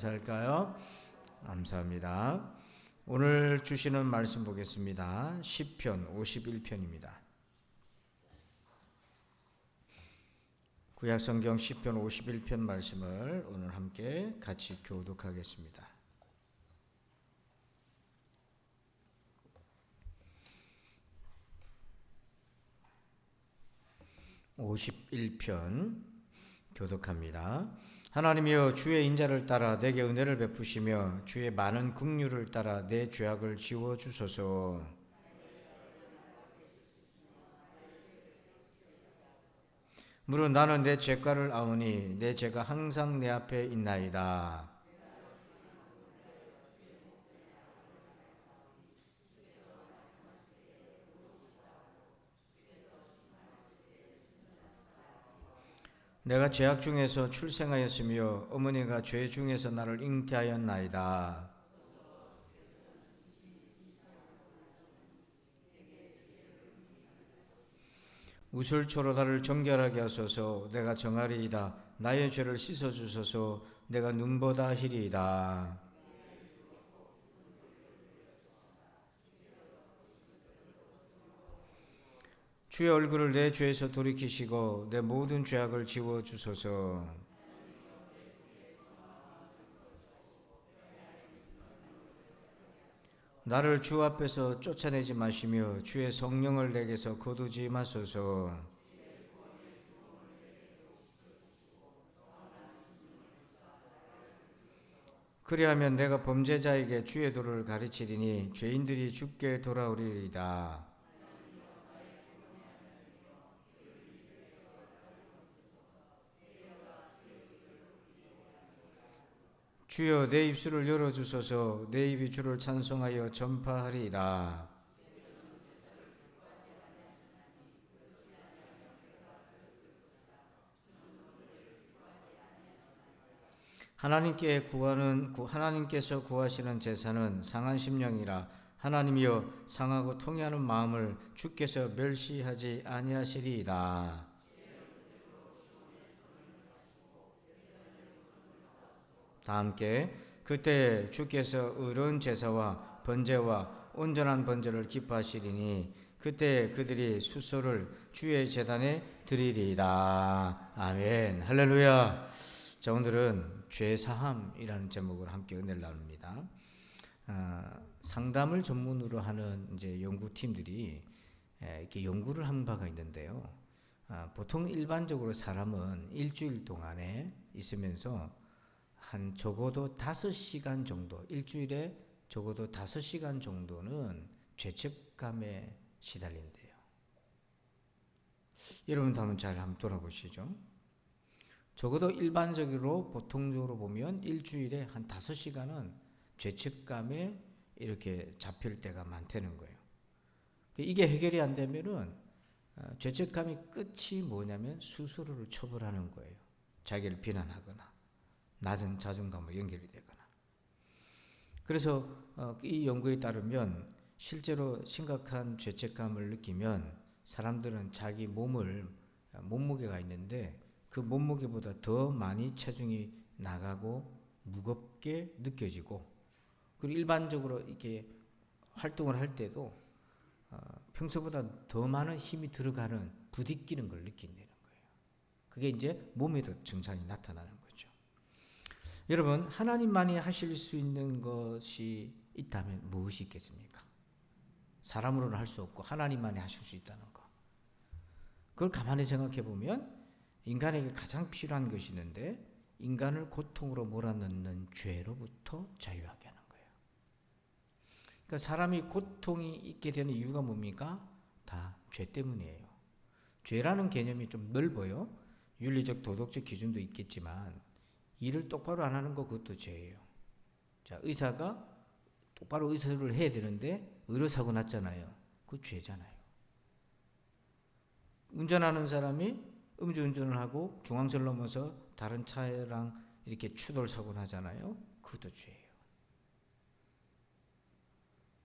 감사할까요? 감사합니다. 오늘 주시는 말씀 보겠습니다. 시편 51편입니다. 구약성경 시편 51편 말씀을 오늘 함께 같이 교독하겠습니다. (51편) 교독합니다. 하나님이여, 주의 인자를 따라 내게 은혜를 베푸시며 주의 많은 긍휼을 따라 내 죄악을 지워 주소서. 무릇 나는 내 죄가를 아오니 내 죄가 항상 내 앞에 있나이다. 내가 죄악 중에서 출생하였으며 어머니가 죄 중에서 나를 잉태하였나이다. 우슬초로 나를 정결하게 하소서. 내가 정하리이다. 나의 죄를 씻어주소서. 내가 눈보다 희리이다. 주의 얼굴을 내 죄에서 돌이키시고 내 모든 죄악을 지워주소서. 나를 주 앞에서 쫓아내지 마시며 주의 성령을 내게서 거두지 마소서. 그리하면 내가 범죄자에게 주의 도를 가르치리니 죄인들이 주께 돌아오리이다. 주여, 내 입술을 열어주소서. 내 입이 주를 찬송하여 전파하리이다. 하나님께서 구하시는 제사는 상한 심령이라. 하나님이여, 상하고 통회하는 마음을 주께서 멸시하지 아니하시리이다. 다 함께. 그때 주께서 의로운 제사와 번제와 온전한 번제를 기뻐하시리니 그때 그들이 수소를 주의 제단에 드리리이다. 아멘. 할렐루야. 자, 오늘은 죄사함이라는 제목으로 함께 은혜를 나눕니다. 상담을 전문으로 하는 이제 연구팀들이 이렇게 연구를 한 바가 있는데요. 보통 일반적으로 사람은 일주일 동안에 있으면서 한 적어도 5시간 정도, 일주일에 적어도 5시간 정도는 죄책감에 시달린대요. 여러분도 한번 돌아보시죠. 적어도 일반적으로 보통적으로 보면 일주일에 한 5시간은 죄책감에 이렇게 잡힐 때가 많다는 거예요. 이게 해결이 안 되면은 죄책감이 끝이 뭐냐면 스스로를 처벌하는 거예요. 자기를 비난하거나 낮은 자존감으로 연결이 되거나. 그래서 이 연구에 따르면 실제로 심각한 죄책감을 느끼면 사람들은 자기 몸무게가 있는데 그 몸무게보다 더 많이 체중이 나가고 무겁게 느껴지고, 그리고 일반적으로 이렇게 활동을 할 때도 평소보다 더 많은 힘이 들어가는, 부딪히는 걸 느낀다는 거예요. 그게 이제 몸에도 증상이 나타나는 거예요. 여러분, 하나님만이 하실 수 있는 것이 있다면 무엇이 있겠습니까? 사람으로는 할 수 없고 하나님만이 하실 수 있다는 거. 그걸 가만히 생각해 보면 인간에게 가장 필요한 것이 있는데, 인간을 고통으로 몰아넣는 죄로부터 자유하게 하는 거예요. 그러니까 사람이 고통이 있게 되는 이유가 뭡니까? 다 죄 때문이에요. 죄라는 개념이 좀 넓어요. 윤리적, 도덕적 기준도 있겠지만 일을 똑바로 안 하는 거, 그것도 죄예요. 자, 의사가 똑바로 의사를 해야 되는데 의료사고 났잖아요. 그거 죄잖아요. 운전하는 사람이 음주운전을 하고 중앙선을 넘어서 다른 차랑 이렇게 추돌 사고 나잖아요. 그것도 죄예요.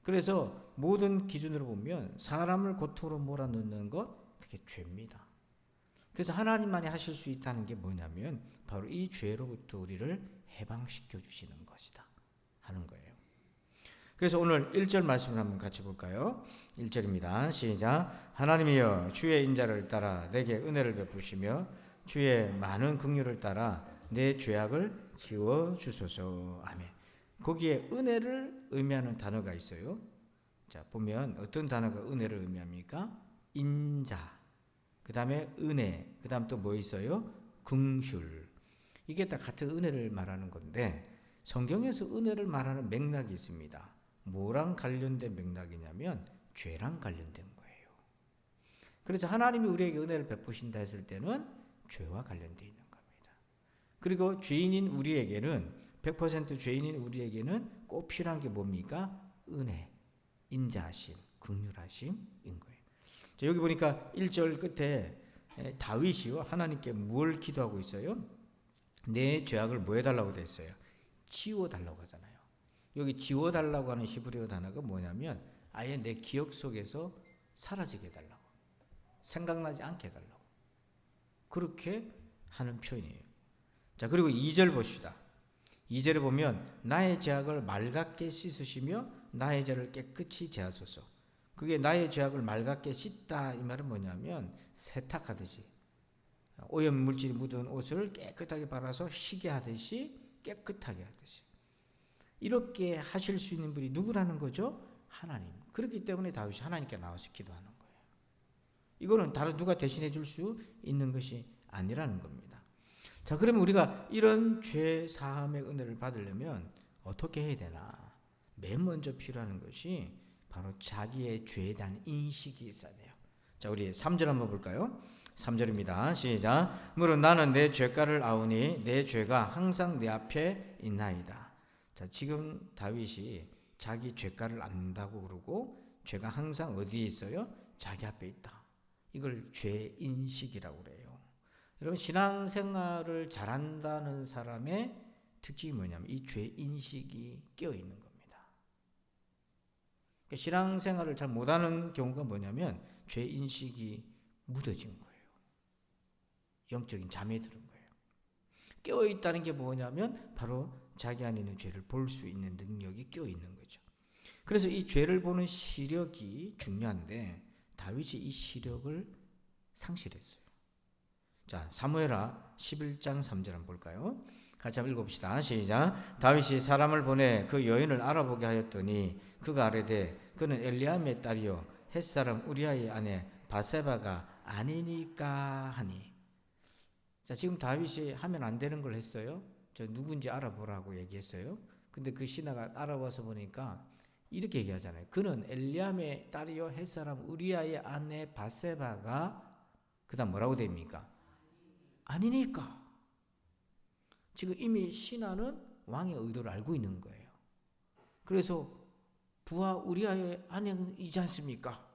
그래서 모든 기준으로 보면 사람을 고통으로 몰아넣는 것, 그게 죄입니다. 그래서 하나님만이 하실 수 있다는 게 뭐냐면 바로 이 죄로부터 우리를 해방시켜 주시는 것이다 하는 거예요. 그래서 오늘 1절 말씀을 한번 같이 볼까요? 1절입니다. 시작. 하나님이여 주의 인자를 따라 내게 은혜를 베푸시며 주의 많은 긍휼을 따라 내 죄악을 지워 주소서. 아멘. 거기에 은혜를 의미하는 단어가 있어요. 자, 보면 어떤 단어가 은혜를 의미합니까? 인자, 그 다음에 은혜, 그 다음 또 뭐 있어요? 긍휼. 이게 다 같은 은혜를 말하는 건데 성경에서 은혜를 말하는 맥락이 있습니다. 뭐랑 관련된 맥락이냐면 죄랑 관련된 거예요. 그래서 하나님이 우리에게 은혜를 베푸신다 했을 때는 죄와 관련되어 있는 겁니다. 그리고 죄인인 우리에게는 100% 죄인인 우리에게는 꼭 필요한 게 뭡니까? 은혜, 인자하심, 긍휼하심인 거예요. 자, 여기 보니까 1절 끝에 다윗이요 하나님께 뭘 기도하고 있어요? 내 죄악을 뭐 해달라고 돼 있어요? 지워달라고 하잖아요. 여기 지워달라고 하는 히브리어 단어가 뭐냐면 아예 내 기억 속에서 사라지게 해달라고, 생각나지 않게 해달라고, 그렇게 하는 표현이에요. 자, 그리고 2절 봅시다. 2절에 보면 나의 죄악을 맑게 씻으시며 나의 죄를 깨끗이 제하소서. 그게 나의 죄악을 맑게 씻다 이 말은 뭐냐면 세탁하듯이 오염 물질이 묻은 옷을 깨끗하게 발라서 희게 하듯이 깨끗하게 하듯이 이렇게 하실 수 있는 분이 누구라는 거죠? 하나님. 그렇기 때문에 다윗이 하나님께 나와서 기도하는 거예요. 이거는 다른 누가 대신해 줄 수 있는 것이 아니라는 겁니다. 자, 그러면 우리가 이런 죄 사함의 은혜를 받으려면 어떻게 해야 되나? 맨 먼저 필요한 것이 바로 자기의 죄에 대한 인식이 있어야 돼요. 자, 우리 3절 한번 볼까요? 3절입니다. 시작. 물론 나는 내 죄가를 아오니 내 죄가 항상 내 앞에 있나이다. 자, 지금 다윗이 자기 죄가를 안다고 그러고 죄가 항상 어디에 있어요? 자기 앞에 있다. 이걸 죄인식이라고 그래요. 여러분, 신앙생활을 잘한다는 사람의 특징이 뭐냐면 이 죄인식이 깨어있는 겁니다. 신앙생활을 잘 못하는 경우가 뭐냐면 죄인식이 묻어진 거예요. 영적인 잠에 들은 거예요. 깨어있다는 게 뭐냐면 바로 자기 안에 있는 죄를 볼 수 있는 능력이 깨어있는 거죠. 그래서 이 죄를 보는 시력이 중요한데 다윗이 이 시력을 상실했어요. 자, 사무엘하 11장 3절 한번 볼까요? 같이 한번 읽어봅시다. 시작. 다윗이 사람을 보내 그 여인을 알아보게 하였더니 그가 아뢰되 그는 엘리암의 딸이요 햇사람 우리아의 아내 바세바가 아니니까 하니. 자, 지금 다윗이 하면 안 되는 걸 했어요. 저 누군지 알아보라고 얘기했어요. 근데 그 신하가 알아봐서 보니까 이렇게 얘기하잖아요. 그는 엘리암의 딸이요 햇사람 우리아의 아내 바세바가 그 다음 뭐라고 됩니까? 아니니까. 지금 이미 신하는 왕의 의도를 알고 있는 거예요. 그래서 부하 우리아의 아내이지 않습니까?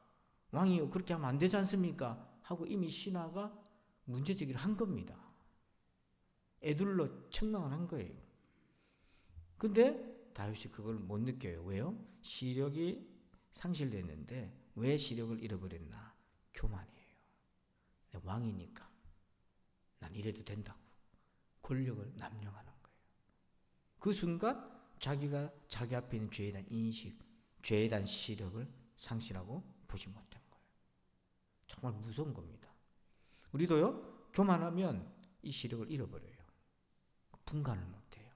왕이요 그렇게 하면 안 되지 않습니까? 하고 이미 신하가 문제제기를 한 겁니다. 애둘러 책망을 한 거예요. 근데 다윗이 그걸 못 느껴요. 왜요? 시력이 상실됐는데 왜 시력을 잃어버렸나? 교만이에요. 왕이니까 난 이래도 된다고 권력을 남용하는 거예요. 그 순간 자기가 자기 앞에 있는 죄에 대한 인식, 죄에 대한 시력을 상실하고 보지 못한 거예요. 정말 무서운 겁니다. 우리도요 교만하면 이 시력을 잃어버려요. 분간을 못해요.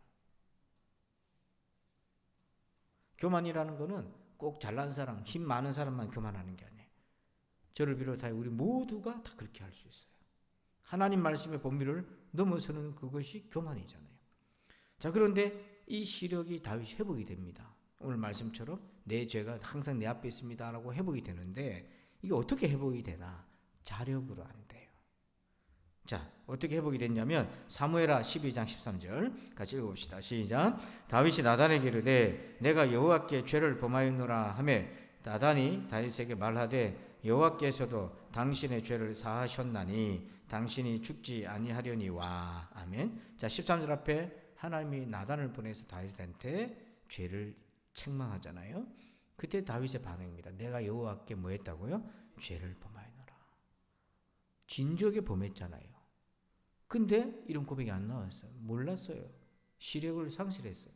교만이라는 거는 꼭 잘난 사람, 힘 많은 사람만 교만하는 게 아니에요. 저를 비롯하여 우리 모두가 다 그렇게 할 수 있어요. 하나님 말씀의 본미를 넘어서는 그것이 교만이잖아요. 자, 그런데 이 시력이 다윗이 회복이 됩니다. 오늘 말씀처럼 내 죄가 항상 내 앞에 있습니다 라고 회복이 되는데 이게 어떻게 회복이 되나? 자력으로 안 돼요. 자, 어떻게 회복이 됐냐면 사무엘하 12장 13절 같이 읽어봅시다. 시작. 다윗이 나단에게 이르되 내가 여호와께 죄를 범하였노라 하매 나단이 다윗에게 말하되 여호와께서도 당신의 죄를 사하셨나니 당신이 죽지 아니하려니와. 아멘. 자, 13절 앞에 하나님이 나단을 보내서 다윗한테 죄를 책망하잖아요. 그때 다윗의 반응입니다. 내가 여호와께 뭐 했다고요? 죄를 범하였노라. 진지하게 범했잖아요. 근데 이런 고백이 안 나왔어요. 몰랐어요. 시력을 상실했어요.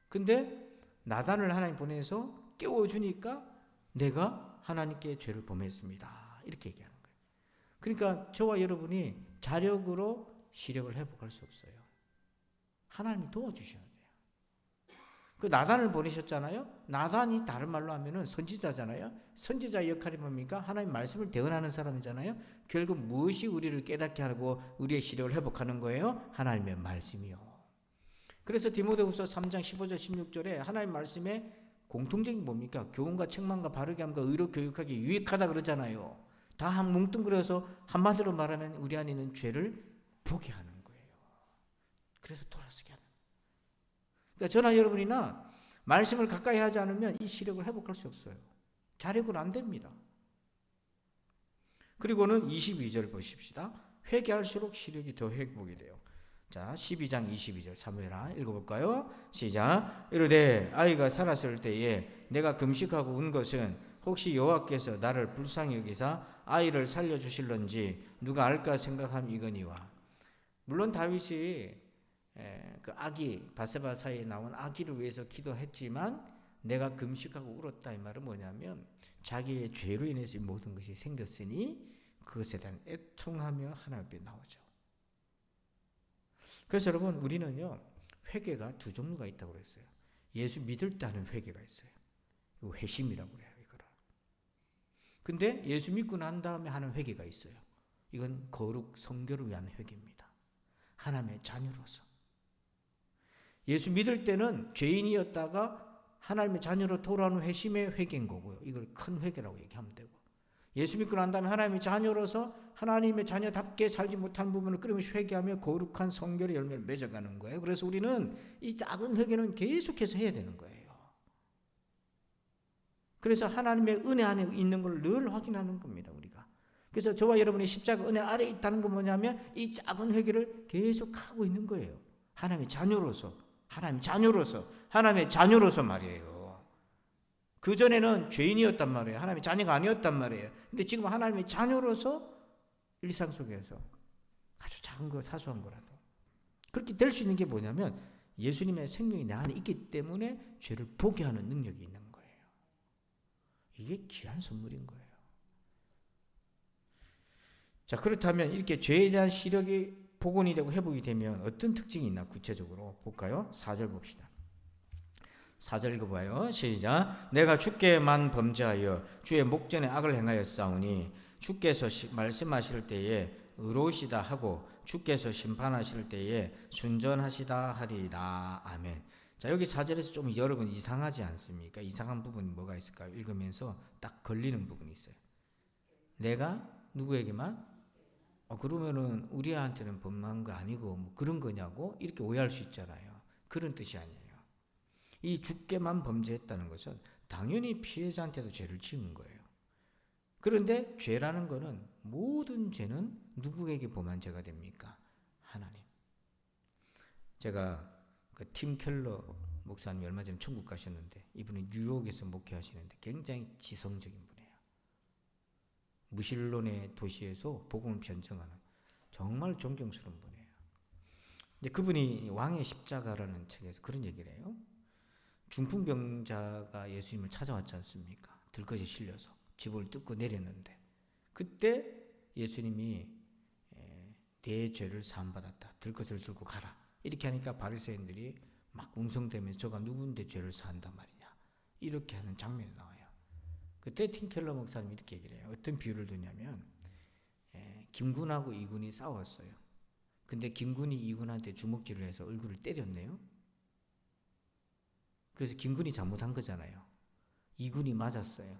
근데 나단을 하나님 보내서 깨워주니까 내가 하나님께 죄를 범했습니다. 이렇게 얘기하는 거예요. 그러니까 저와 여러분이 자력으로 시력을 회복할 수 없어요. 하나님이 도와주셔야 돼요. 그 나단을 보내셨잖아요. 나단이 다른 말로 하면은 선지자잖아요. 선지자의 역할이 뭡니까? 하나님 말씀을 대언하는 사람이잖아요. 결국 무엇이 우리를 깨닫게 하고 우리의 시력을 회복하는 거예요? 하나님의 말씀이요. 그래서 디모데후서 3장 15절 16절에 하나님 말씀에 공통적인 뭡니까? 교훈과 책망과 바르게 함과 의로 교육하기 유익하다 그러잖아요. 다 뭉뚱그려서 한마디로 말하면 우리 안에 있는 죄를 보게 하는 거예요. 그래서 돌아서게 하는 거예요. 그러니까 저나 여러분이나 말씀을 가까이 하지 않으면 이 시력을 회복할 수 없어요. 자력은 안 됩니다. 그리고는 22절 보십시다. 회개할수록 시력이 더 회복이 돼요. 자, 12장 22절 사무엘아 읽어볼까요? 시작. 이르되 아이가 살았을 때에 내가 금식하고 운 것은 혹시 여호와께서 나를 불쌍히 여기사 아이를 살려주실런지 누가 알까 생각함이거니와. 물론 다윗이 그 아기 바세바 사이에 나온 아기를 위해서 기도했지만 내가 금식하고 울었다 이 말은 뭐냐면 자기의 죄로 인해서 이 모든 것이 생겼으니 그것에 대한 애통하며 하나님 앞에 나오죠. 그래서 여러분 우리는요 회개가 두 종류가 있다고 그랬어요. 예수 믿을 때 하는 회개가 있어요. 이거 회심이라고 그래요. 이거를. 근데 예수 믿고 난 다음에 하는 회개가 있어요. 이건 거룩 성결을 위한 회개입니다. 하나님의 자녀로서. 예수 믿을 때는 죄인이었다가 하나님의 자녀로 돌아오는 회심의 회개인 거고요. 이걸 큰 회개라고 얘기하면 되고. 예수 믿고 난 다음에 하나님의 자녀로서 하나님의 자녀답게 살지 못한 부분을 끊임없이 회개하며 거룩한 성결의 열매를 맺어가는 거예요. 그래서 우리는 이 작은 회개는 계속해서 해야 되는 거예요. 그래서 하나님의 은혜 안에 있는 걸 늘 확인하는 겁니다. 우리가. 그래서 저와 여러분이 십자가 은혜 아래에 있다는 건 뭐냐면 이 작은 회개를 계속하고 있는 거예요. 하나님의 자녀로서 하나님의 자녀로서 말이에요. 그전에는 죄인이었단 말이에요. 하나님의 자녀가 아니었단 말이에요. 근데 지금 하나님의 자녀로서 일상 속에서 아주 작은 거 사소한 거라도 그렇게 될 수 있는 게 뭐냐면 예수님의 생명이 내 안에 있기 때문에 죄를 보게 하는 능력이 있는 거예요. 이게 귀한 선물인 거예요. 자, 그렇다면 이렇게 죄에 대한 시력이 복원이 되고 회복이 되면 어떤 특징이 있나 구체적으로 볼까요? 4절 봅시다. 4절 읽어봐요. 시작. 내가 주께만 범죄하여 주의 목전에 악을 행하였사오니 주께서 말씀하실 때에 의로우시다 하고 주께서 심판하실 때에 순전하시다 하리이다. 아멘. 자, 여기 4절에서 좀 여러분 이상하지 않습니까? 이상한 부분이 뭐가 있을까요? 읽으면서 딱 걸리는 부분이 있어요. 내가 누구에게만? 그러면은 우리한테는 범한 거 아니고 뭐 그런 거냐고 이렇게 오해할 수 있잖아요. 그런 뜻이 아니에요. 이 주께만 범죄했다는 것은 당연히 피해자한테도 죄를 지은 거예요. 그런데 죄라는 것은 모든 죄는 누구에게 범한 죄가 됩니까? 하나님. 제가 그 팀 켈러 목사님이 얼마 전에 천국 가셨는데 이분은 뉴욕에서 목회하시는데 굉장히 지성적인 분이에요. 무신론의 도시에서 복음을 변증하는 정말 존경스러운 분이에요. 근데 그분이 왕의 십자가라는 책에서 그런 얘기를 해요. 중풍병자가 예수님을 찾아왔지 않습니까? 들것에 실려서 집을 뜯고 내렸는데 그때 예수님이 내 죄를 사함받았다. 들것을 들고 가라. 이렇게 하니까 바리새인들이 막 웅성대면서 저가 누군데 죄를 사한단 말이냐. 이렇게 하는 장면이 나와요. 그때 팀켈러 목사님이 이렇게 얘기를 해요. 어떤 비유를 드냐면 김군하고 이군이 싸웠어요. 근데 김군이 이군한테 주먹질을 해서 얼굴을 때렸네요. 그래서 김군이 잘못한 거잖아요. 이군이 맞았어요.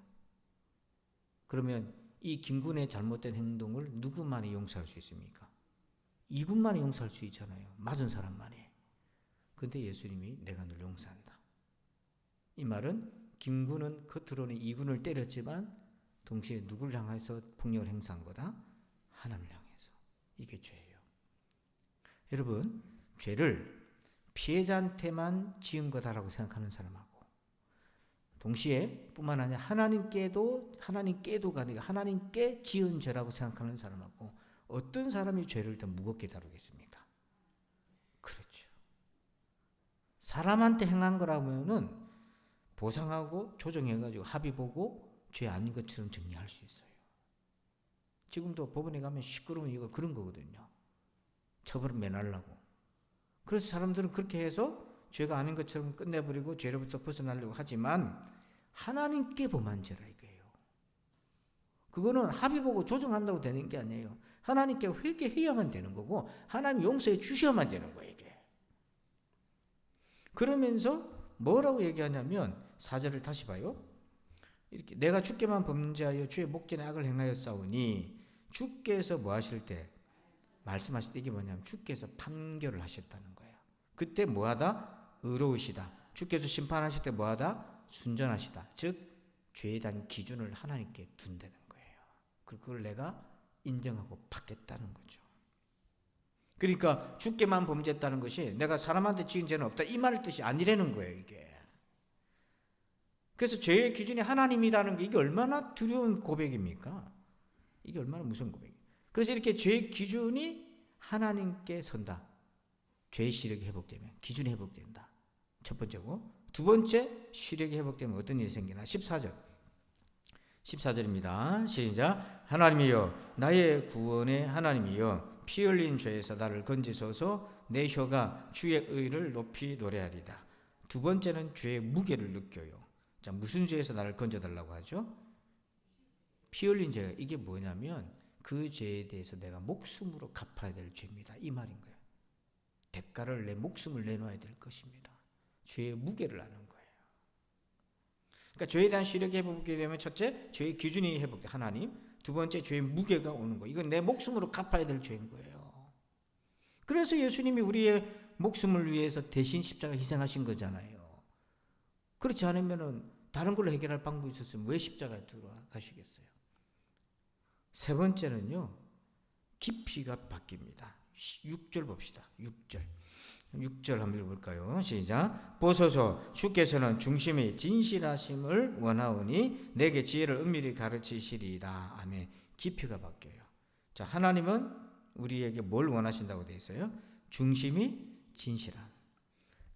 그러면 이 김군의 잘못된 행동을 누구만이 용서할 수 있습니까? 이군만이 용서할 수 있잖아요. 맞은 사람만이. 근데 예수님이 내가 널 용서한다. 이 말은 김군은 겉으로는 이군을 때렸지만 동시에 누굴 향해서 폭력을 행사한 거다? 하나님을 향해서. 이게 죄예요. 여러분, 죄를 피해자한테만 지은 거다라고 생각하는 사람하고 동시에 뿐만 아니라 하나님께도가 아니라 하나님께 지은 죄라고 생각하는 사람하고 어떤 사람이 죄를 더 무겁게 다루겠습니까? 그렇죠. 사람한테 행한 거라면은 보상하고 조정해가지고 합의 보고 죄 아닌 것처럼 정리할 수 있어요. 지금도 법원에 가면 시끄러운 이유가 그런 거거든요. 처벌을 면하려고. 그래서 사람들은 그렇게 해서 죄가 아닌 것처럼 끝내버리고 죄로부터 벗어나려고 하지만 하나님께 범한 죄라 이거예요. 그거는 합의 보고 조정한다고 되는 게 아니에요. 하나님께 회개해야만 되는 거고 하나님 용서해 주셔야만 되는 거예요. 이게. 그러면서 뭐라고 얘기하냐면 4절을 다시 봐요. 이렇게 내가 주께만 범죄하여 주의 목전에 악을 행하였사오니 주께서 뭐 하실 때 말씀하실 때 이게 뭐냐면 주께서 판결을 하셨다는 거예요. 그때 뭐하다? 의로우시다. 주께서 심판하실 때 뭐하다? 순전하시다. 즉 죄에 대한 기준을 하나님께 둔다는 거예요. 그걸 내가 인정하고 받겠다는 거죠. 그러니까 주께만 범죄했다는 것이 내가 사람한테 지은 죄는 없다 이 말 뜻이 아니라는 거예요. 이게. 그래서 죄의 기준이 하나님이라는 게 이게 얼마나 두려운 고백입니까? 이게 얼마나 무서운 고백이에요. 그래서 이렇게 죄의 기준이 하나님께 선다. 죄의 시력이 회복되면 기준이 회복된다. 첫 번째고 두 번째 시력이 회복되면 어떤 일이 생기나 14절입니다. 시작. 하나님이여 나의 구원의 하나님이여 피 흘린 죄에서 나를 건지소서. 내 혀가 주의 의를 높이 노래하리다. 두 번째는 죄의 무게를 느껴요. 자, 무슨 죄에서 나를 건져달라고 하죠? 피 흘린 죄가 이게 뭐냐면 그 죄에 대해서 내가 목숨으로 갚아야 될 죄입니다. 이 말인 거예요. 대가를 내 목숨을 내놓아야 될 것입니다. 죄의 무게를 아는 거예요. 그러니까 죄에 대한 시력이 회복되게 되면 첫째, 죄의 기준이 회복돼 하나님. 두 번째, 죄의 무게가 오는 거예요. 이건 내 목숨으로 갚아야 될 죄인 거예요. 그래서 예수님이 우리의 목숨을 위해서 대신 십자가 희생하신 거잖아요. 그렇지 않으면은 다른 걸로 해결할 방법이 있었으면 왜 십자가에 들어가시겠어요? 세 번째는요, 깊이가 바뀝니다. 6절 봅시다. 6절 한번 읽어볼까요? 시작. 보소서 주께서는 중심의 진실하심을 원하오니 내게 지혜를 은밀히 가르치시리이다. 아멘. 깊이가 바뀌어요. 자, 하나님은 우리에게 뭘 원하신다고 되어 있어요? 중심이 진실함.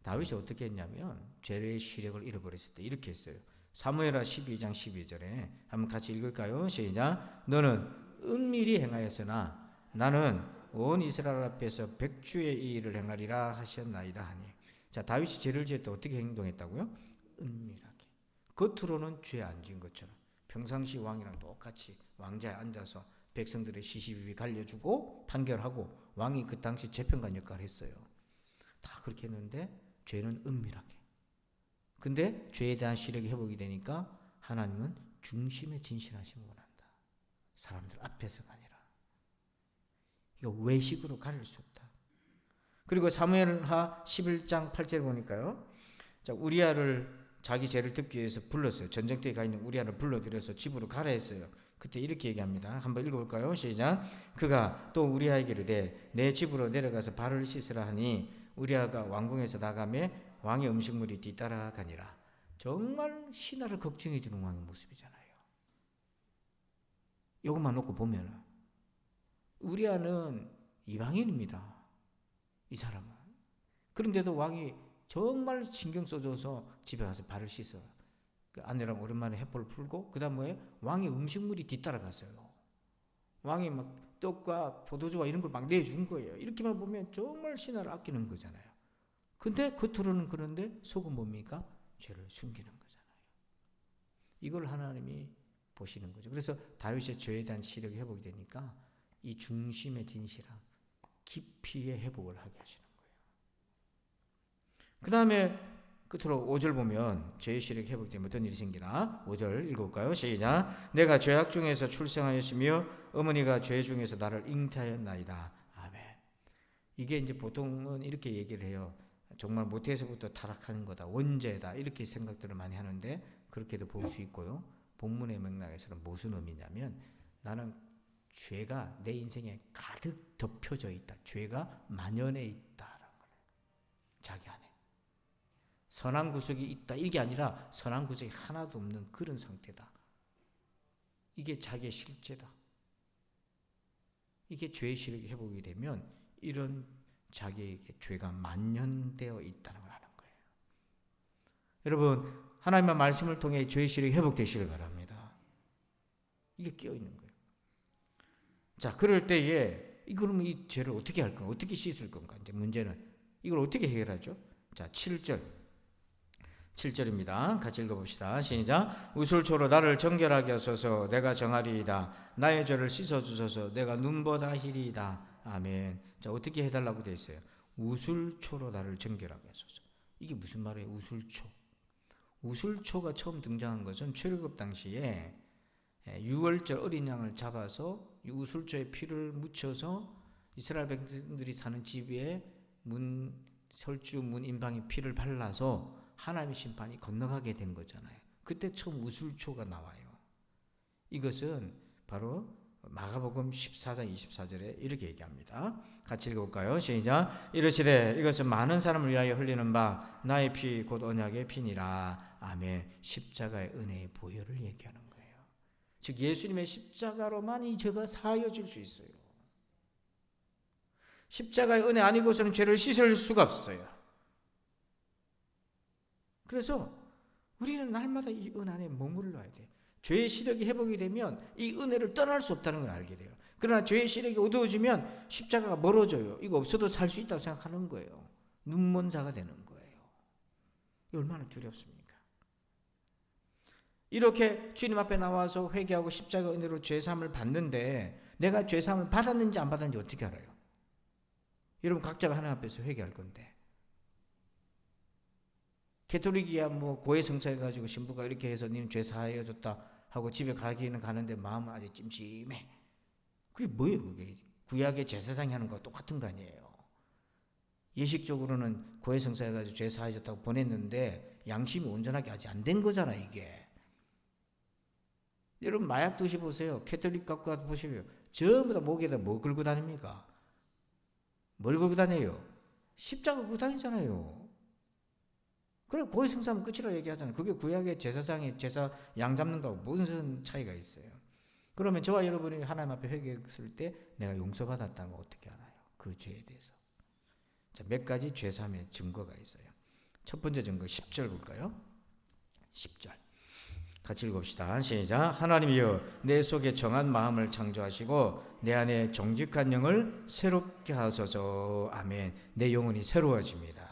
다윗이 어떻게 했냐면 죄의 시력을 잃어버렸을 때 이렇게 했어요. 사무엘하 12장 12절에 한번 같이 읽을까요? 시작. 너는 은밀히 행하였으나 나는 온 이스라엘 앞에서 백주의 이 일을 행하리라 하셨나이다 하니. 자, 다윗이 죄를 지을 때 어떻게 행동했다고요? 은밀하게. 겉으로는 죄 안 지은 것처럼 평상시 왕이랑 똑같이 왕자에 앉아서 백성들의 시시비비 갈려주고 판결하고 왕이 그 당시 재판관 역할을 했어요. 다 그렇게 했는데 죄는 은밀하게. 근데 죄에 대한 시력이 회복이 되니까 하나님은 중심의 진실하심을 원한다. 사람들 앞에서가 아니라. 이거 외식으로 가릴 수 없다. 그리고 사무엘하 11장 8절 보니까요. 자, 우리아를 자기 죄를 듣기 위해서 불렀어요. 전쟁터에 가 있는 우리아를 불러들여서 집으로 가라 했어요. 그때 이렇게 얘기합니다. 한번 읽어볼까요? 시작. 그가 또 우리아에게 이르되 내 집으로 내려가서 발을 씻으라 하니 우리아가 왕궁에서 나가매 왕의 음식물이 뒤따라가니라. 정말 신하를 걱정해 주는 왕의 모습이잖아요. 이것만 놓고 보면 우리아는 이방인입니다. 이 사람은. 그런데도 왕이 정말 신경 써줘서 집에 가서 발을 씻어. 그 아내랑 오랜만에 햇불을 풀고 그 다음에 왕의 음식물이 뒤따라갔어요. 왕이 막 떡과 포도주와 이런 걸 막 내준 거예요. 이렇게만 보면 정말 신하를 아끼는 거잖아요. 근데 겉으로는 그런데 속은 뭡니까? 죄를 숨기는 거잖아요. 이걸 하나님이 보시는 거죠. 그래서 다윗의 죄에 대한 시력이 회복이 되니까 이 중심의 진실함, 깊이의 회복을 하게 하시는 거예요. 그 다음에 끝으로 5절 보면 죄의 시력이 회복되면 어떤 일이 생기나? 5절 읽어볼까요? 시작. 내가 죄악 중에서 출생하였으며 어머니가 죄 중에서 나를 잉태하였나이다. 아멘. 이게 이제 보통은 이렇게 얘기를 해요. 정말 모태에서부터 타락하는 거다. 원죄다. 이렇게 생각들을 많이 하는데 그렇게도 볼 수 있고요. 본문의 맥락에서는 무슨 의미냐면 나는 죄가 내 인생에 가득 덮여져 있다. 죄가 만연해 있다라는 거예요. 자기 안에. 선한 구석이 있다. 이게 아니라 선한 구석이 하나도 없는 그런 상태다. 이게 자기의 실제다. 이게 죄의 시력이 회복이 되면 이런 자기에게 죄가 만연되어 있다는 걸 아는 거예요. 여러분, 하나님의 말씀을 통해 죄의 시력이 회복되시길 바랍니다. 이게 끼어 있는 거예요. 자, 그럴 때에 그러면 이 죄를 어떻게 할 건가? 어떻게 씻을 건가? 이제 문제는 이걸 어떻게 해결하죠? 자, 7절입니다. 같이 읽어봅시다. 시작. 우술초로 나를 정결하게 하소서. 내가 정하리이다. 나의 죄를 씻어주소서. 내가 눈보다 희리이다. 아멘. 자, 어떻게 해달라고 되어 있어요? 우술초로 나를 정결하게 하소서. 이게 무슨 말이에요? 우술초. 우술초가 처음 등장한 것은 출애굽 당시에 6월절 어린 양을 잡아서 우술초에 피를 묻혀서 이스라엘 백성들이 사는 집 위에 설주 문 인방에 피를 발라서 하나님의 심판이 건너가게 된 거잖아요. 그때 처음 우술초가 나와요. 이것은 바로 마가복음 14장 24절에 이렇게 얘기합니다. 같이 읽어볼까요? 시작. 이르시되 이것은 많은 사람을 위하여 흘리는 바 나의 피 곧 언약의 피니라. 아멘. 십자가의 은혜의 보혈을 얘기하는 거예요. 즉 예수님의 십자가로만 이 죄가 사하여질 수 있어요. 십자가의 은혜 아니고서는 죄를 씻을 수가 없어요. 그래서 우리는 날마다 이 은 안에 머물러야 돼. 죄의 시력이 회복이 되면 이 은혜를 떠날 수 없다는 걸 알게 돼요. 그러나 죄의 시력이 어두워지면 십자가가 멀어져요. 이거 없어도 살 수 있다고 생각하는 거예요. 눈먼 자가 되는 거예요. 얼마나 두렵습니까? 이렇게 주님 앞에 나와서 회개하고 십자가 은혜로 죄사함을 받는데 내가 죄사함을 받았는지 안 받았는지 어떻게 알아요? 여러분 각자가 하나님 앞에서 회개할 건데 캐톨릭이야 뭐 고해 성사해가지고 신부가 이렇게 해서 니는 죄 사하여줬다 하고 집에 가기는 가는데 마음은 아직 찜찜해. 그게 뭐예요? 그게 구약의 제사장이 하는 거 똑같은 거 아니에요? 예식적으로는 고해 성사해가지고 죄 사하여줬다고 보냈는데 양심이 온전하게 아직 안 된 거잖아 이게. 여러분 마약 드시 보세요. 캐톨릭 갖고 가서 보시면 전부 다 목에다 뭐 걸고 다닙니까? 뭘 걸고 다녀요? 십자가 걸고 다니잖아요. 그래 고해 성사하면 끝이라고 얘기하잖아요. 그게 구약의 제사장이 제사 양 잡는 거하고 무슨 차이가 있어요? 그러면 저와 여러분이 하나님 앞에 회개했을 때 내가 용서받았다는 거 어떻게 알아요? 그 죄에 대해서. 자, 몇 가지 죄사함의 증거가 있어요. 첫 번째 증거 10절 볼까요? 10절 같이 읽읍시다. 시작. 하나님이여 내 속에 정한 마음을 창조하시고 내 안에 정직한 영을 새롭게 하소서. 아멘. 내 영혼이 새로워집니다.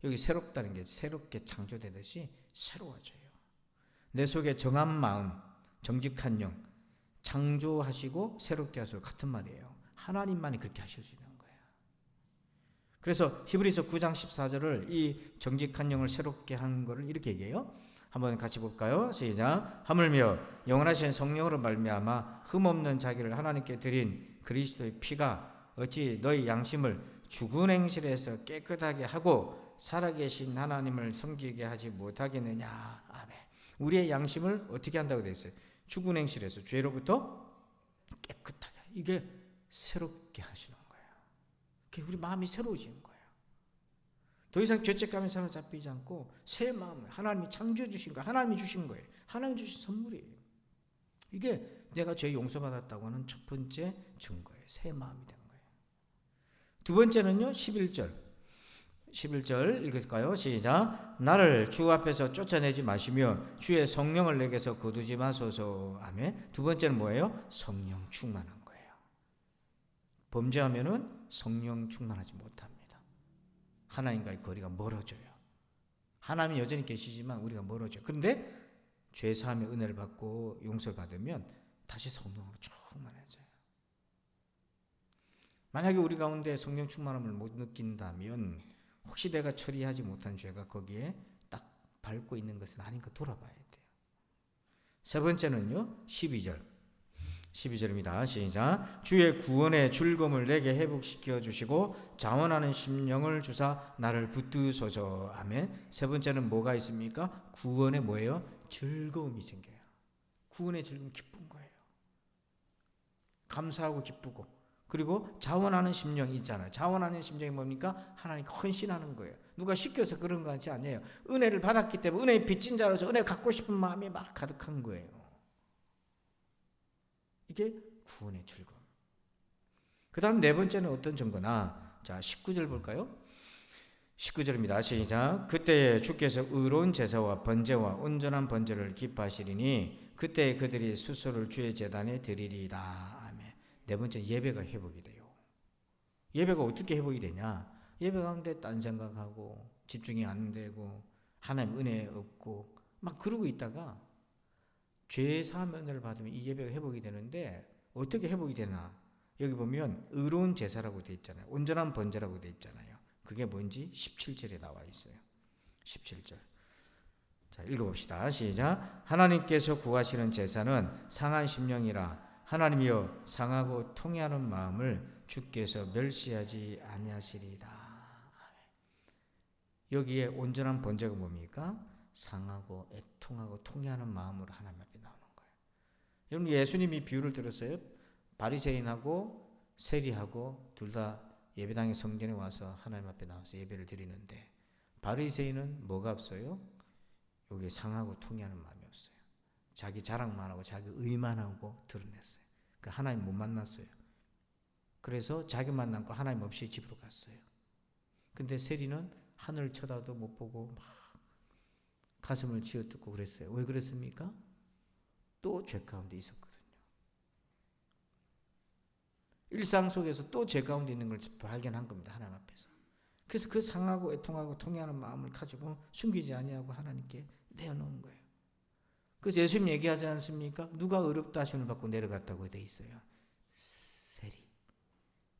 여기 새롭다는 게 새롭게 창조되듯이 새로워져요. 내 속에 정한 마음, 정직한 영, 창조하시고 새롭게 하소서 같은 말이에요. 하나님만이 그렇게 하실 수 있는 거예요. 그래서 히브리서 9장 14절을 이 정직한 영을 새롭게 한 거를 이렇게 얘기해요. 한번 같이 볼까요? 시작. 하물며 영원하신 성령으로 말미암아 흠없는 자기를 하나님께 드린 그리스도의 피가 어찌 너희 양심을 죽은 행실에서 깨끗하게 하고 살아계신 하나님을 섬기게 하지 못하겠느냐. 아멘. 우리의 양심을 어떻게 한다고 되어 있어요? 죽은 행실에서 죄로부터 깨끗하게. 이게 새롭게 하시는 거예요. 우리 마음이 새로워지는 거예요. 더 이상 죄책감에 사로잡히지 않고 새 마음을 하나님이 창조해 주신 거예요. 하나님이 주신 거예요. 하나님이 주신 선물이에요. 이게 내가 죄 용서받았다고 하는 첫 번째 증거예요. 새 마음이 된 거예요. 두 번째는요. 11절 읽을까요? 시작. 나를 주 앞에서 쫓아내지 마시며 주의 성령을 내게서 거두지 마소서. 아멘. 두 번째는 뭐예요? 성령 충만한 거예요. 범죄하면은 성령 충만하지 못합니다. 하나님과의 거리가 멀어져요. 하나님이 여전히 계시지만 우리가 멀어져요. 그런데 죄사함의 은혜를 받고 용서를 받으면 다시 성령으로 충만해져요. 만약에 우리 가운데 성령 충만함을 못 느낀다면 혹시 내가 처리하지 못한 죄가 거기에 딱 밟고 있는 것은 아닌가 돌아봐야 돼요. 세 번째는요. 12절입니다. 시작. 주의 구원의 즐거움을 내게 회복시켜 주시고 자원하는 심령을 주사 나를 붙드소서. 아멘. 세 번째는 뭐가 있습니까? 구원의 뭐예요? 즐거움이 생겨요. 구원의 즐거움 기쁜 거예요. 감사하고 기쁘고. 그리고 자원하는 심령이 있잖아요. 자원하는 심령이 뭡니까? 하나님께 헌신하는 거예요. 누가 시켜서 그런 거 같지 않아요. 은혜를 받았기 때문에 은혜의 빚진 자로서 은혜 갖고 싶은 마음이 막 가득한 거예요. 이게 구원의 즐거움. 그 다음 네 번째는 어떤 증거나 자 19절 볼까요? 19절입니다. 시작. 그때에 주께서 의로운 제사와 번제와 온전한 번제를 기뻐하시리니 그때 그들이 수소를 주의 제단에 드리리이다. 아멘. 네 번째, 예배가 회복이 돼요. 예배가 어떻게 회복이 되냐? 예배 가운데 딴 생각하고 집중이 안 되고 하나님 은혜 없고 막 그러고 있다가 죄 사함 은혜를 받으면 이 예배가 회복이 되는데, 어떻게 회복이 되나? 여기 보면 의로운 제사라고 되어 있잖아요. 온전한 번제라고 되어 있잖아요. 그게 뭔지 17절에 나와 있어요. 17절. 자, 읽어봅시다. 시작. 하나님께서 구하시는 제사는 상한 심령이라. 하나님이여 상하고 통회하는 마음을 주께서 멸시하지 아니하시리이다. 여기에 온전한 번제가 뭡니까? 상하고 애통하고 통회하는 마음으로 하나님 앞에 나오는 거예요. 여러분, 예수님이 비유를 들었어요. 바리새인하고 세리하고 둘 다 예배당의 성전에 와서 하나님 앞에 나와서 예배를 드리는데, 바리새인은 뭐가 없어요? 여기에 상하고 통회하는 마음이 없어요. 자기 자랑만 하고 자기 의만 하고 드러냈어요. 그 하나님 못 만났어요. 그래서 자기만 남고 하나님 없이 집으로 갔어요. 근데 세리는 하늘 쳐다도 못 보고 막 가슴을 쥐어뜯고 그랬어요. 왜 그랬습니까? 또 죄 가운데 있었거든요. 일상 속에서 또 죄 가운데 있는 걸 발견한 겁니다. 하나님 앞에서. 그래서 그 상하고 애통하고 통회하는 마음을 가지고 숨기지 아니하고 하나님께 내어놓은 거예요. 그래서 예수님 얘기하지 않습니까? 누가 의롭다 하심을 받고 내려갔다고 되어 있어요. 세리.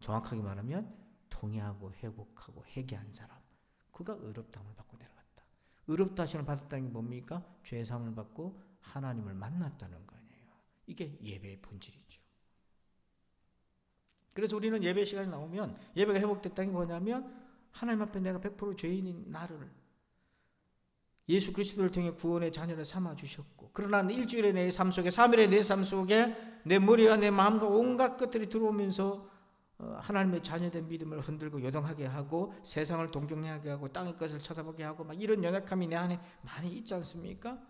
정확하게 말하면 통회하고 회복하고 회개한 사람, 그가 의롭다함을 받고 내려갔다. 의롭다 하심을 받았다는 게 뭡니까? 죄 사함을 받고 하나님을 만났다는 거 아니에요. 이게 예배의 본질이죠. 그래서 우리는 예배 시간이 나오면 예배가 회복됐다는 게 뭐냐면, 하나님 앞에 내가 100% 죄인인 나를 예수 그리스도를 통해 구원의 자녀를 삼아 주셨고, 그러나 일주일의 내 삶 속에, 3일의 내 삶 속에 내 머리와 내 마음과 온갖 것들이 들어오면서 하나님의 자녀된 믿음을 흔들고 요동하게 하고 세상을 동경하게 하고 땅의 것을 쳐다보게 하고 막 이런 연약함이 내 안에 많이 있지 않습니까?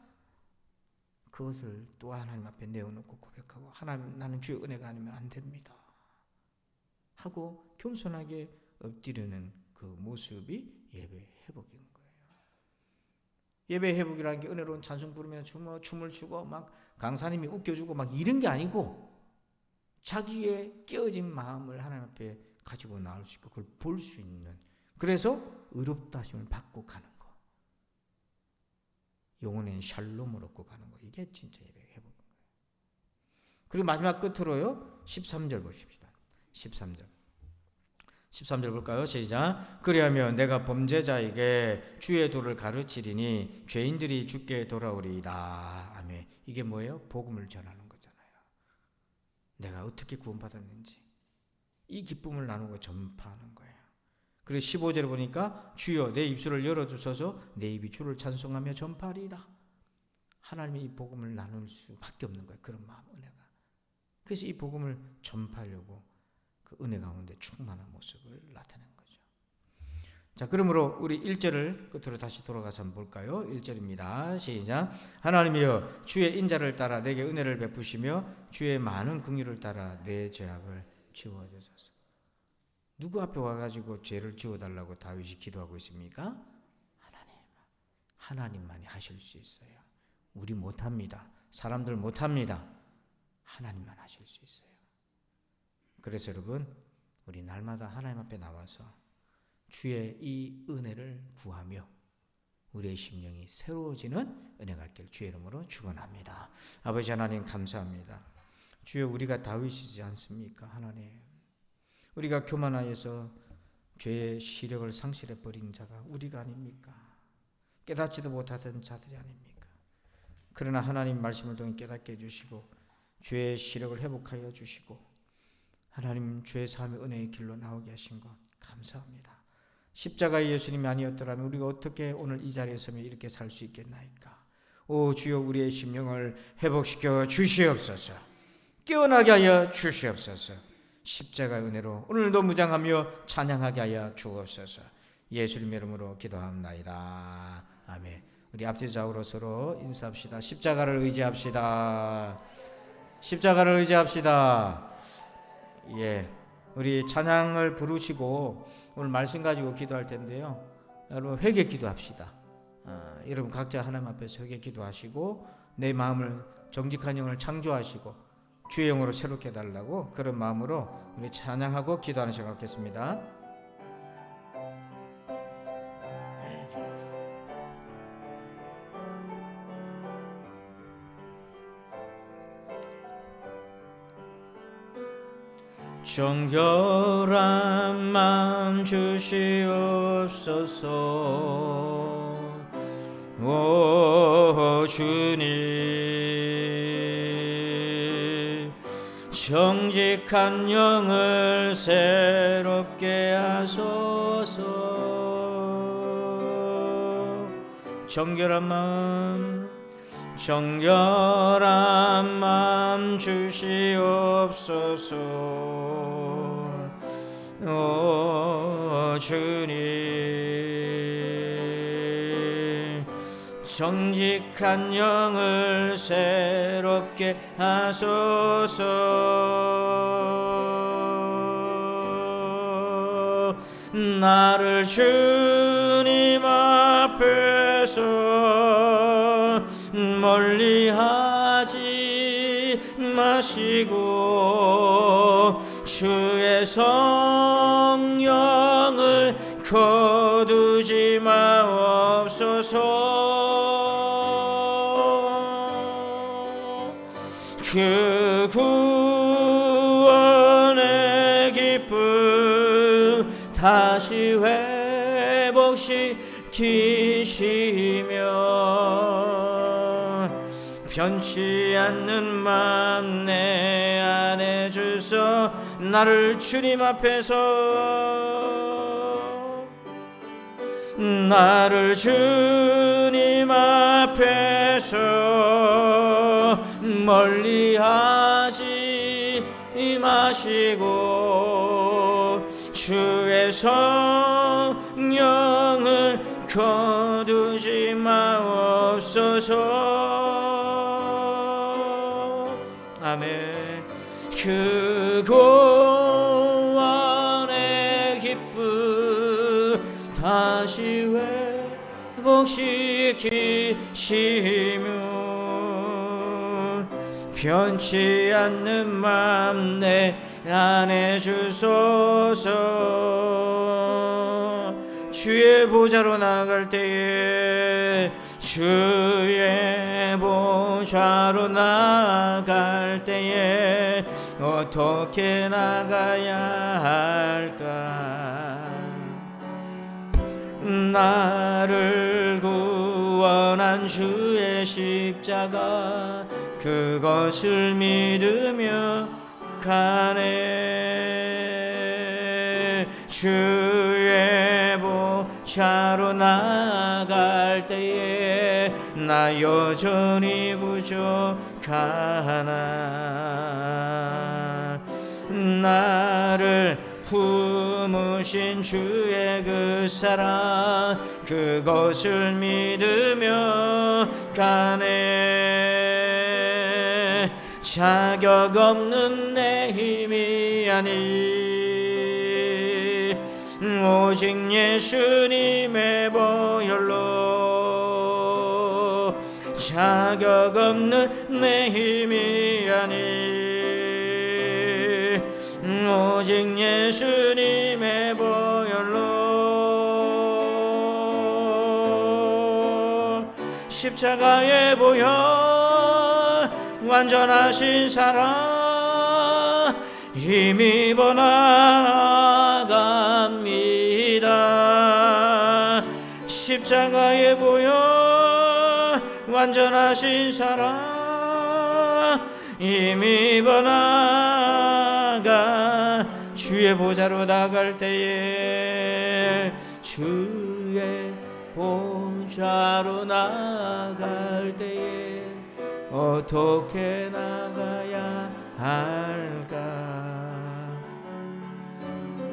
그것을 또 하나님 앞에 내어놓고 고백하고, 하나님, 나는 주의 은혜가 아니면 안 됩니다 하고 겸손하게 엎드리는 그 모습이 예배 회복인 거예요. 예배 회복이라는 게 은혜로운 찬송 부르며 춤을 추고 막 강사님이 웃겨주고 막 이런 게 아니고, 자기의 깨어진 마음을 하나님 앞에 가지고 나올 수 있고 그걸 볼 수 있는, 그래서 의롭다 하심을 받고 가는 거, 영혼의 샬롬을 얻고 가는 거, 이게 진짜 예배 회복인 거예요. 그리고 마지막 끝으로요, 13절 보십시다. 13절 볼까요? 시작. 그리하면 내가 범죄자에게 주의 도를 가르치리니 죄인들이 주께 돌아오리이다. 아멘. 이게 뭐예요? 복음을 전하는 거잖아요. 내가 어떻게 구원받았는지 이 기쁨을 나누고 전파하는 거예요. 그리고 15절에 보니까 주여 내 입술을 열어주소서 내 입이 주를 찬송하며 전파하리이다. 하나님이 이 복음을 나눌 수밖에 없는 거예요. 그런 마음, 은혜가. 그래서 이 복음을 전파하려고 그 은혜 가운데 충만한 모습을 나타낸 거죠. 자, 그러므로 우리 1절을 끝으로 다시 돌아가서 한번 볼까요? 1절입니다. 시작. 하나님이여 주의 인자를 따라 내게 은혜를 베푸시며 주의 많은 긍휼을 따라 내 죄악을 지워주소서. 누구 앞에 와가지고 죄를 지워달라고 다윗이 기도하고 있습니까? 하나님만이 하실 수 있어요. 우리 못합니다. 사람들 못합니다. 하나님만 하실 수 있어요. 그래서 여러분, 우리 날마다 하나님 앞에 나와서 주의 이 은혜를 구하며 우리의 심령이 새로워지는 은혜가 있기를 주의 이름으로 축원합니다. 아버지 하나님 감사합니다. 주여, 우리가 다윗이지 않습니까? 하나님, 우리가 교만하여서 죄의 시력을 상실해버린 자가 우리가 아닙니까? 깨닫지도 못하던 자들이 아닙니까? 그러나 하나님 말씀을 통해 깨닫게 해주시고 죄의 시력을 회복하여 주시고 하나님 죄 사함의 은혜의 길로 나오게 하신 것 감사합니다. 십자가의 예수님이 아니었더라면 우리가 어떻게 오늘 이 자리에 서면 이렇게 살 수 있겠나이까? 오 주여, 우리의 심령을 회복시켜 주시옵소서. 깨어나게 하여 주시옵소서. 십자가의 은혜로 오늘도 무장하며 찬양하게 하여 주옵소서. 예수님 이름으로 기도합나이다. 아멘. 우리 앞뒤 좌우로 서로 인사합시다. 십자가를 의지합시다. 십자가를 의지합시다. 예, 우리 찬양을 부르시고 오늘 말씀 가지고 기도할 텐데요. 여러분 회개 기도합시다. 여러분 각자 하나님 앞에서 회개 기도하시고 내 마음을 정직한 영을 창조하시고 주의 영으로 새롭게 해달라고 그런 마음으로 우리 찬양하고 기도하는 시간 갖겠습니다. 정결한 마음 주시옵소서. 오 주님, 정직한 영을 새롭게 하소서. 정결한 마음 주시옵소서. 오 주님, 정직한 영을 새롭게 하소서. 나를 주님 앞에서 멀리하지 마시고 주의 성령을 거두지 마옵소서. 그 구원의 기쁨 다시 회복시키시며 변치 않는 맘 내 안에 주소. 나를 주님 앞에서 멀리하지 마시고 주의 성령을 거두지 마옵소서. 아멘. 그 구원의 기쁨 다시 회복시키시며 변치 않는 맘 내 안에 주소서. 주의 보좌로 나아갈 때에 주의 보좌로 나아갈 때에 어떻게 나가야 할까? 나를 구원한 주의 십자가 그것을 믿으며 가네. 주의 보좌로 나아갈 때에 나 여전히 부족하나. 나를 품으신 주의 그 사랑 그것을 믿으며 가네. 자격 없는 내 힘이 아니 오직 예수님의 보혈로. 자격 없는 내 힘이 아니 오직 예수님의 보혈로. 십자가의 보혈 완전하신 사랑 힘입어 나갑니다. 십자가의 보혈 완전하신 사랑 힘입어 나가. 주의 보좌로 나갈 때에 주의 보좌로 나갈 때에 어떻게 나가야 할까?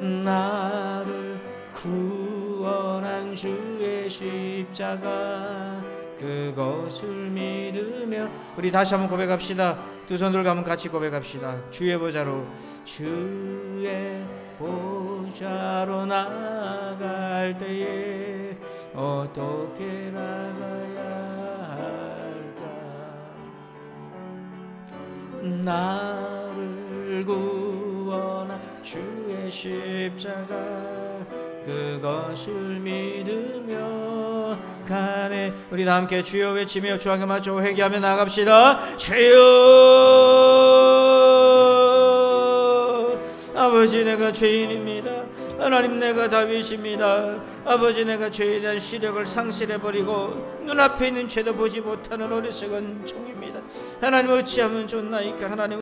나를 구원한 주의 십자가 그것을 믿으며. 우리 다시 한번 고백합시다. 두 손 들고 한번 같이 고백합시다. 주의 보좌로 주의 보좌로 나갈 때에 어떻게 나가야 할까? 나를 구원한 주의 십자가 그것을 믿으며 가네. 우리 다 함께 주여 외치며 주하게 맞춰 회개하며 나갑시다. 주여, 아버지 내가 죄인입니다. 하나님 내가 다윗입니다. 아버지 내가 죄에 대한 시력을 상실해버리고 눈앞에 있는 죄도 보지 못하는 어리석은 종입니다. 하나님 어찌하면 좋나이까? 하나님